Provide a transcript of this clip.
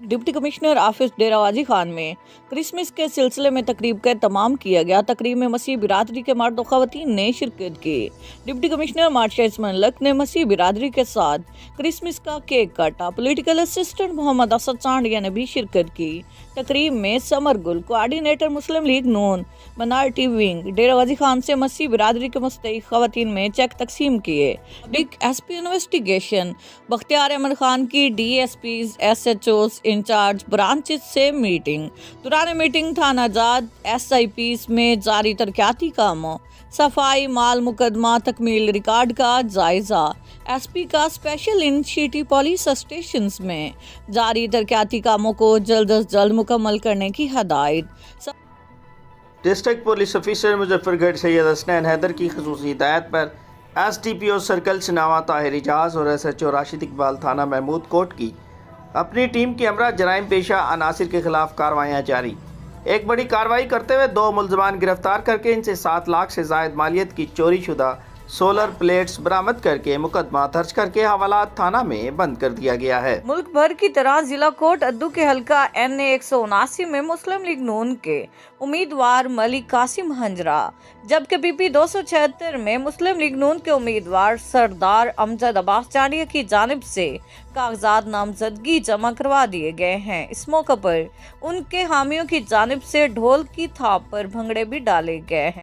Deputy commissioner office डेरा गाजी खान में Christmas के सिलसिले में तकरीब का एहतमाम किया गया। तकरीब में मसीह बिरादरी के मर्द और ख़वातीन ने शिरकत की। डिप्टी कमिश्नर मार्शल मलक ने मसीह बिरादरी के साथ क्रिसमस का केक काटा। पॉलिटिकल असिस्टेंट मोहम्मद असद सांडिया ने भी शिरकत की। तकरीब में समर गुल कोऑर्डिनेटर मुस्लिम लीग नून माइनॉरिटी विंग डेरा गाजी खान से मसीह बिरादरी के मुस्तहिक ख़वातीन में चेक तकसीम किए। एसपी इन्वेस्टिगेशन बख्तियार अहमद खान की DSPs SHOs इंचार्ज ब्रांचेस से मीटिंग। दौरान मीटिंग थानाजात SIPs में जारी तरक्याती कामों, सफाई, माल मुकदमा, तकमील रिकॉर्ड का जायजा। SP का special in city police stations में जारी तरक्याती कामों को जल्द अज जल्द मुकम्मल करने की हदायत। District police officer Muzaffargarh Syed Hasnain Haider की खसूसी हिदायत पर SDPO सर्कल शनावा ताहिर इजाज़ और SHO राशिद इकबाल थाना महमूद कोट की अपनी टीम की हमरा जराइम पेशा अनासिर के खिलाफ कार्रवाइयाँ जारी। एक बड़ी कार्रवाई करते हुए 2 मुलजमान गिरफ्तार करके इनसे 7 लाख से जायद मालियत की चोरी शुदा सोलर प्लेट्स बरामद करके मुकदमा दर्ज करके हवालात थाना में बंद कर दिया गया है। मुल्क भर की तरह जिला कोट अद्दू के हल्का NA 179 में मुस्लिम लीग नून के उम्मीदवार मलिक कासिम हंजरा, जबकि BP 276 में मुस्लिम लीग नून के उम्मीदवार सरदार अमजद अब्बास चांडिया की जानिब से कागजात नामजदगी जमा करवा दिए गए हैं। इस मौके पर उनके हामियों की जानिब से ढोल की थाप पर भंगड़े भी डाले गए हैं।